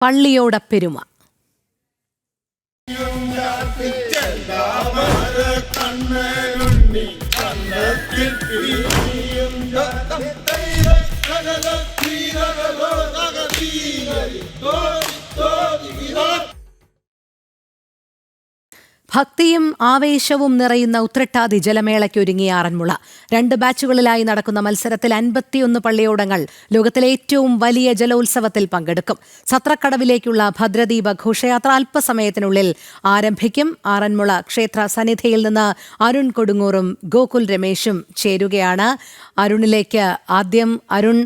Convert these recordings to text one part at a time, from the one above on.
പള്ളിയോടപ്പെരുമ. ഭക്തിയും ആവേശവും നിറയുന്ന ഉത്രട്ടാതി ജലമേളയ്ക്കൊരുങ്ങിയ ആറന്മുള. 2 ബാച്ചുകളിലായി നടക്കുന്ന മത്സരത്തിൽ 51 പള്ളിയോടങ്ങൾ ലോകത്തിലെ ഏറ്റവും വലിയ ജലോത്സവത്തിൽ പങ്കെടുക്കും. സത്രക്കടവിലേക്കുള്ള ഭദ്രദീപ ഘോഷയാത്ര അല്പസമയത്തിനുള്ളിൽ ആരംഭിക്കും. ആറന്മുള ക്ഷേത്ര സന്നിധിയിൽ നിന്ന് അരുൺ കൊടുങ്ങൂറും ഗോകുൽ രമേശും ചേരുകയാണ്. അരുണിലേക്ക് ആദ്യം. അരുൺ,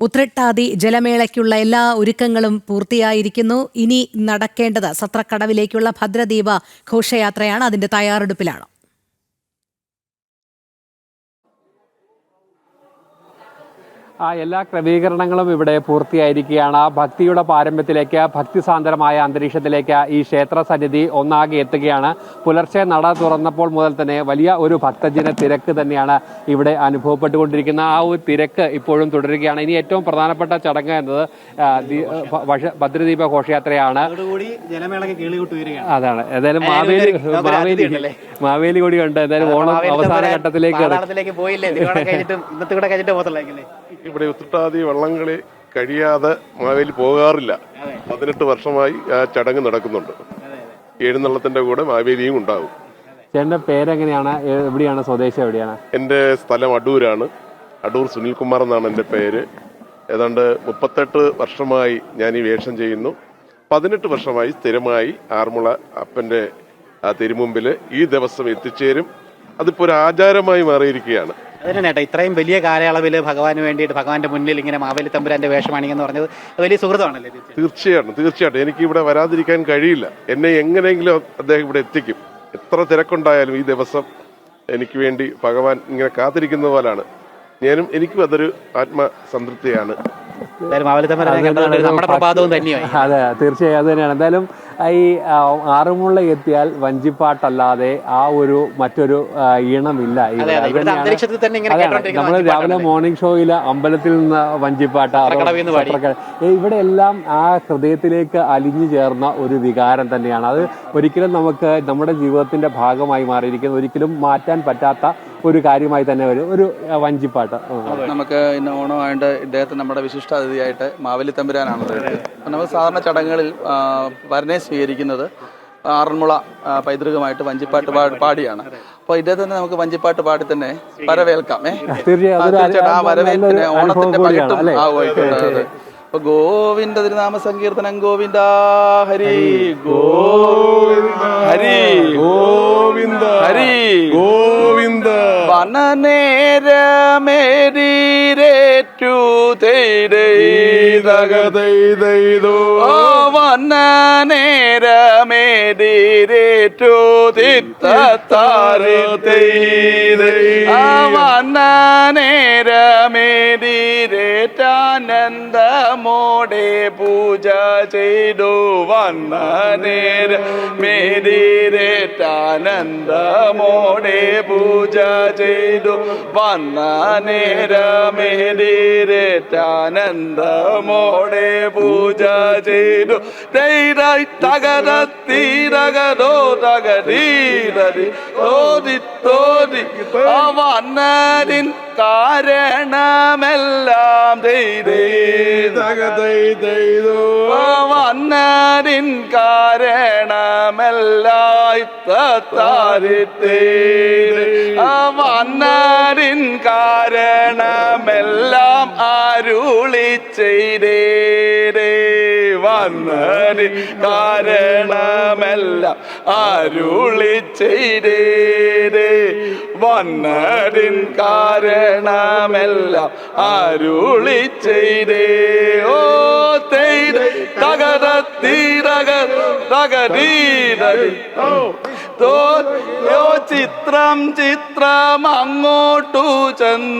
ഉത്രട്ടാതി ജലമേളയ്ക്കുള്ള എല്ലാ ഒരുക്കങ്ങളും പൂർത്തിയായിരിക്കുന്നു. ഇനി നടക്കേണ്ടത് സത്രക്കടവിലേക്കുള്ള ഭദ്രദീപ ഘോഷയാത്രയാണ്. അതിന്റെ തയ്യാറെടുപ്പിലാണ്. എല്ലാ ക്രമീകരണങ്ങളും ഇവിടെ പൂർത്തിയായിരിക്കുകയാണ്. ഭക്തിയുടെ പാരമ്യത്തിലേക്ക്, ഭക്തിസാന്ദ്രമായ അന്തരീക്ഷത്തിലേക്ക് ഈ ക്ഷേത്ര സന്നിധി ഒന്നാകെ എത്തുകയാണ്. പുലർച്ചെ നട തുറന്നപ്പോൾ മുതൽ തന്നെ വലിയ ഒരു ഭക്തജന തിരക്ക് തന്നെയാണ് ഇവിടെ അനുഭവപ്പെട്ടുകൊണ്ടിരിക്കുന്നത്. ആ ഒരു തിരക്ക് ഇപ്പോഴും തുടരുകയാണ്. ഇനി ഏറ്റവും പ്രധാനപ്പെട്ട ചടങ്ങ് എന്നത് ഭദ്രദീപ ഘോഷയാത്രയാണ്. അതാണ്. ഏതായാലും മാവേലി കൂടി ഉണ്ട്. എന്തായാലും ഓണം അവസാന ഘട്ടത്തിലേക്ക് ഇവിടെ ഉത്രട്ടാതി വള്ളംകളി കഴിയാതെ മാവേലി പോകാറില്ല. 18 വർഷമായി ആ ചടങ്ങ് നടക്കുന്നുണ്ട്. എഴുന്നള്ളത്തിന്റെ കൂടെ മാവേലിയും ഉണ്ടാകും. ചേട്ടന്റെ പേരെങ്ങനെയാണ്? എവിടെയാണ് സ്വദേശം? എവിടെയാണ്? എൻ്റെ സ്ഥലം അടൂരാണ്. അടൂർ സുനിൽകുമാർ എന്നാണ് എൻ്റെ പേര്. ഏതാണ്ട് 38 വർഷമായി ഞാൻ ഈ വേഷം ചെയ്യുന്നു. 18 വർഷമായി സ്ഥിരമായി ആറന്മുള അപ്പന്റെ തിരുമുമ്പിൽ ഈ ദിവസം എത്തിച്ചേരും. അതിപ്പോ ഒരു ആചാരമായി മാറിയിരിക്കുകയാണ്. അതിനേട്ടാ ഇത്രയും വലിയ കാലയളവിൽ ഭഗവാന് വേണ്ടിയിട്ട് ഭഗവാന്റെ മുന്നിൽ ഇങ്ങനെ മാവേലി തമ്പുരാന്റെ വേഷമാണിയെന്ന് പറഞ്ഞത് വലിയ സുഹൃതമാണല്ലേ? തീർച്ചയായിട്ടും എനിക്ക് ഇവിടെ വരാതിരിക്കാൻ കഴിയില്ല. എന്നെ എങ്ങനെയെങ്കിലും അദ്ദേഹം ഇവിടെ എത്തിക്കും. എത്ര തിരക്കുണ്ടായാലും ഈ ദിവസം എനിക്ക് വേണ്ടി ഭഗവാൻ ഇങ്ങനെ കാത്തിരിക്കുന്ന പോലാണ്. എനിക്കും അതൊരു ആത്മസംതൃപ്തിയാണ്. നമ്മുടെ പ്രഭാതവും തന്നെയായി. അതെ, തീർച്ചയായും അത് തന്നെയാണ്. എന്തായാലും ഈ ആറന്മുള എത്തിയാൽ വഞ്ചിപ്പാട്ടല്ലാതെ ആ ഒരു മറ്റൊരു ഈണമില്ല. നമ്മൾ രാവിലെ മോർണിംഗ് ഷോയില് അമ്പലത്തിൽ നിന്ന് വഞ്ചിപ്പാട്ട, ഇവിടെ എല്ലാം ആ ഹൃദയത്തിലേക്ക് അലിഞ്ഞു ചേർന്ന ഒരു വികാരം തന്നെയാണ്. അത് ഒരിക്കലും നമുക്ക് നമ്മുടെ ജീവിതത്തിന്റെ ഭാഗമായി മാറിയിരിക്കുന്നത്, ഒരിക്കലും മാറ്റാൻ പറ്റാത്ത ഒരു കാര്യമായി തന്നെ ഒരു വഞ്ചിപ്പാട്ട്. നമുക്ക് ഇന്ന് ഓണമായിട്ട് ഇദ്ദേഹത്തെ നമ്മുടെ വിശിഷ്ടാതിഥിയായിട്ട് മാവേലി തമ്പുരാനാണുള്ളത്. നമ്മൾ സാധാരണ ചടങ്ങുകളിൽ വരനെ സ്വീകരിക്കുന്നത് ആറന്മുള പൈതൃകമായിട്ട് വഞ്ചിപ്പാട്ട് പാടിയാണ്. അപ്പോൾ ഇദ്ദേഹത്തെ നമുക്ക് വഞ്ചിപ്പാട്ട് പാടി തന്നെ വരവേൽക്കാം. ആ വരവേൽപ്പിന് ഓണത്തിന്റെ പകിട്ടും ആവുമായിട്ടുണ്ട്. അപ്പൊ ഗോവിന്ദ തിരുനാമ സങ്കീർത്തനം ഗോവിന്ദ ഹരി ഹരി ഗോവിന്ദ ഹരി ഗോവിന്ദ വനനേരമേരീരേറ്റു തേയ്തോ വനനേരമേരീരേറ്റു തിത്താറ് വനനേരമേരീരേറ്റാനന്ദമോടെ പൂജ ചെയ്തു വനനേരമേരീരേറ്റാനന്ദമോടെ പൂജ ചെയ്തു വനനേരമേരീരേറ്റാനന്ദമോടെ പൂജ ചെയ്തു തകരത്തീരകതോ തകരീരതി തോതി തോതി വന്നരിൻ കാരണമെല്ലാം വന്നരിൻ കാരണമെല്ലാം വന്നരിൻ കാരണമെല്ലാം അരുളി ചെയ്തേ വന്നരിൻ കാരണമെല്ലാം അരുളി ചെയ്തേ വന്നരിൻ കാരണമെല്ലാം അരുളി ചെയ്തേ ഓ തകര തീരക തകരീര യോ ചിത്രം ചിത്രം അങ്ങോട്ടു ചന്ദ്രൈതൈതോ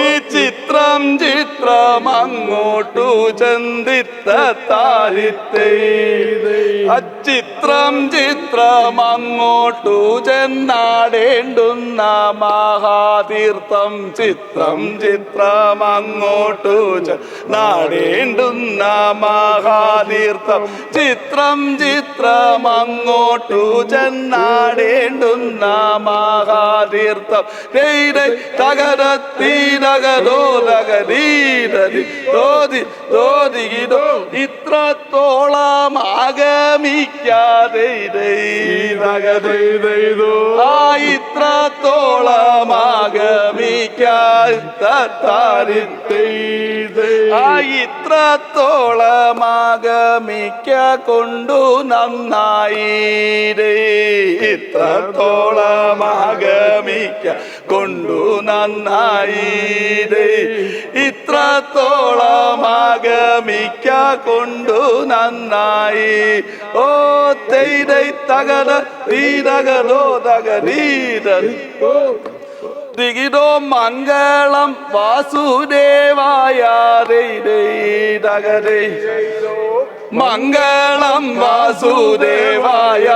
ഈ ചിത്രം ചിത്രം അങ്ങോട്ടു ചന്ദിത്താരിത്തൈ അച്ചിത്രം ചിത്രം അങ്ങോട്ടു ചെന്നാടേണ്ടുന്ന മഹാതീർത്ഥം ചിത്രം ചിത്രം അങ്ങോട്ടു നാടേണ്ടുന്ന മഹാതീർത്ഥം ചിത്രം ചിത്രം അങ്ങോട്ടു ചെന്നാടേണ്ടുന്ന മഹാതീർത്ഥം തകരത്തീരകതോ തകരീരതി തോതി തോതികിതോ ഇത്രത്തോളം ആഗമിക്കാതെ ഇത്രത്തോളം ഇത്രത്തോളം ആഗമിക്ക കൊണ്ടു നന്നായി ഇത്രത്തോളം ആഗമിക്ക കൊണ്ടു നന്നായി ഇത്രത്തോളം ആഗമിക്ക കൊണ്ടു നന്നായി ഓ തൈതൈ തകര തീരകതോ തകരീരോ ദിഗിതോ മംഗളം വാസുദേവായ തകരേ മംഗളം വാസുദേവായ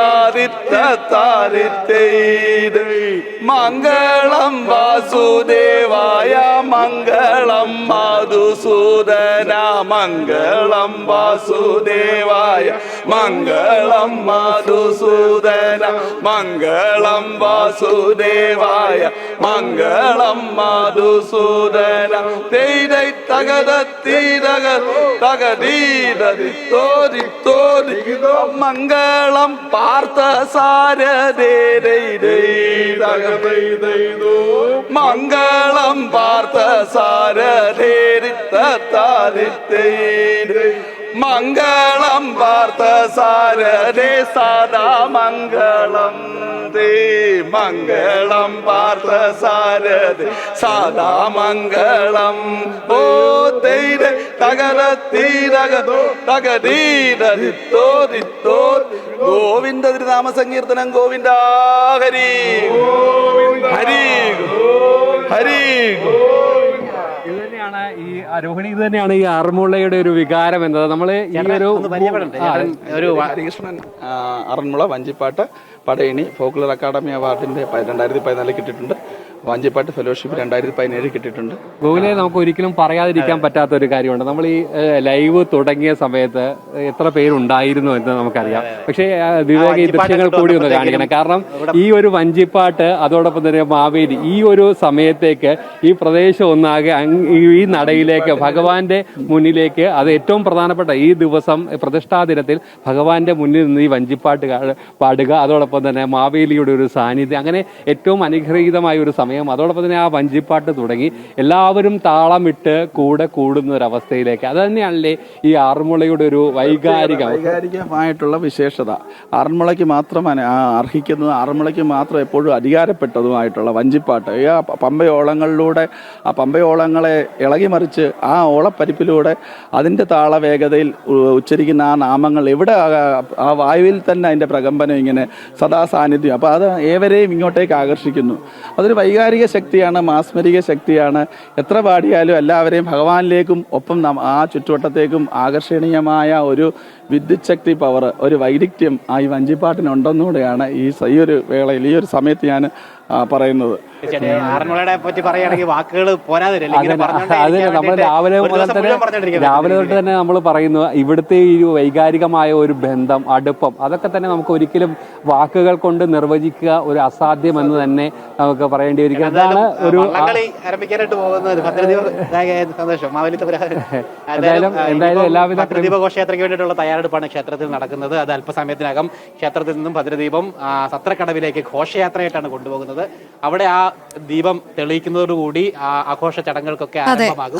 മംഗളം വാസുദേവായ മംഗളം മധുസൂദന മംഗളം വാസുദേവായ മംഗളം മധുസൂദന മംഗളം വാസുദേവായ മംഗളം മധുസൂദന തൈരൈ തകരത്തീരക തകരീരതി തോരി തോരി മംഗളം പാർത്ഥസാരഥേ മംഗളം പാർത്ഥസാരഥേ മംഗളം പാർത്ഥസാരഥേ സദാ മംഗളം തേ മംഗളം പാർത്ഥസാരഥേ സദാ മംഗളം ഓ തൈര തകരത്തീരകതോ തകരീരോ ഗോവിന്ദ തിരുനാമ സങ്കീർത്തനം ഗോവിന്ദ ഹരി ഹരി ഹരി. ഇത് തന്നെയാണ് ഈ രോഹിണി, ഇത് തന്നെയാണ് ഈ ആറന്മുളയുടെ ഒരു വികാരം എന്നത്. നമ്മള് ഈ ഒരു ഹരികൃഷ്ണൻ ആറന്മുള വഞ്ചിപ്പാട്ട് പടയണി ഫോക്ലോർ അക്കാദമി അവാർഡിന്റെ 2014 കിട്ടിയിട്ടുണ്ട്. വഞ്ചിപ്പാട്ട് ഫെലോഷിപ്പ് 2017 കിട്ടിയിട്ടുണ്ട്. ഗോകുലെ, നമുക്ക് ഒരിക്കലും പറയാതിരിക്കാൻ പറ്റാത്ത ഒരു കാര്യമുണ്ട്. നമ്മൾ ഈ ലൈവ് തുടങ്ങിയ സമയത്ത് എത്ര പേരുണ്ടായിരുന്നു എന്ന് നമുക്കറിയാം. പക്ഷേ വിവേക ഈ ദൃശ്യങ്ങൾ കൂടി ഒന്ന് കാണിക്കണം. കാരണം ഈ ഒരു വഞ്ചിപ്പാട്ട്, അതോടൊപ്പം തന്നെ മാവേലി, ഈ ഒരു സമയത്തേക്ക് ഈ പ്രദേശം ഒന്നാകെ ഈ നടയിലേക്ക് ഭഗവാന്റെ മുന്നിലേക്ക്, അത് ഏറ്റവും പ്രധാനപ്പെട്ട ഈ ദിവസം പ്രതിഷ്ഠാ ദിനത്തിൽ ഭഗവാന്റെ മുന്നിൽ നിന്ന് ഈ വഞ്ചിപ്പാട്ട് പാടുക, അതോടൊപ്പം തന്നെ മാവേലിയുടെ ഒരു സാന്നിധ്യം, അങ്ങനെ ഏറ്റവും അനുഗ്രഹീതമായ ഒരു സമയം. അതോടൊപ്പം തന്നെ ആ വഞ്ചിപ്പാട്ട് തുടങ്ങി എല്ലാവരും താളമിട്ട് കൂടുന്ന ഒരു അവസ്ഥയിലേക്ക്. അത് തന്നെയാണല്ലേ ഈ ആറന്മുളയുടെ ഒരു വൈകാരികമായിട്ടുള്ള വിശേഷത. ആറന്മുളയ്ക്ക് മാത്രം അർഹിക്കുന്നതും ആറന്മുളയ്ക്ക് മാത്രം എപ്പോഴും അധികാരപ്പെട്ടതുമായിട്ടുള്ള വഞ്ചിപ്പാട്ട്. ഈ പമ്പയോളങ്ങളിലൂടെ ആ പമ്പയോളങ്ങളെ ഇളകിമറിച്ച് ആ ഓളപ്പരിപ്പിലൂടെ അതിൻ്റെ താളവേഗതയിൽ ഉച്ചരിക്കുന്ന ആ നാമങ്ങൾ എവിടെ ആ വായുവിൽ തന്നെ അതിൻ്റെ പ്രകമ്പനം ഇങ്ങനെ സദാ സാന്നിധ്യം. അപ്പോൾ അത് ഏവരെയും ഇങ്ങോട്ടേക്ക് ആകർഷിക്കുന്നു. അതൊരു വൈകാരിക ശക്തിയാണ്, മാസ്മരിക ശക്തിയാണ്. എത്ര പാടിയാലും എല്ലാവരെയും ഭഗവാനിലേക്കും ഒപ്പം ആ ചുറ്റുവട്ടത്തേക്കും ആകർഷണീയമായ ഒരു വിദ്യുത് ശക്തി പവർ, ഒരു വൈദഗ്ധ്യം ആ ഈ വഞ്ചിപ്പാട്ടിനുണ്ടെന്നുകൂടെയാണ് ഈ ഒരു വേളയിൽ, ഈ ഒരു സമയത്ത് ഞാൻ പറയുന്നത്. ആറന്മുളയെ പറ്റി പറയുകയാണെങ്കിൽ വാക്കുകൾ നമ്മൾ രാവിലെ തൊട്ട് തന്നെ നമ്മൾ പറയുന്നു, ഇവിടുത്തെ ഈ വൈകാരികമായ ഒരു ബന്ധം, അടുപ്പം, അതൊക്കെ തന്നെ നമുക്ക് ഒരിക്കലും വാക്കുകൾ കൊണ്ട് നിർവചിക്കുക ഒരു അസാധ്യമെന്ന് തന്നെ നമുക്ക് പറയേണ്ടി വരിക. അതാണ് ഒരു ആരംഭിക്കാനായിട്ട് പോകുന്നത്. എന്തായാലും എല്ലാവിധ ദീപഘോഷയാത്രയ്ക്ക് വേണ്ടിയിട്ടുള്ള തയ്യാറെടുപ്പാണ് ക്ഷേത്രത്തിൽ നടക്കുന്നത്. അത് അല്പസമയത്തിനകം ക്ഷേത്രത്തിൽ നിന്നും ഭദ്രദീപം സത്രക്കടവിലേക്ക് ഘോഷയാത്രയായിട്ടാണ് കൊണ്ടുപോകുന്നത്. അവിടെ ആ ദീപം തെളിയിക്കുന്നതോടുകൂടി ആഘോഷ ചടങ്ങുകൾക്കൊക്കെ ആരംഭമാകും.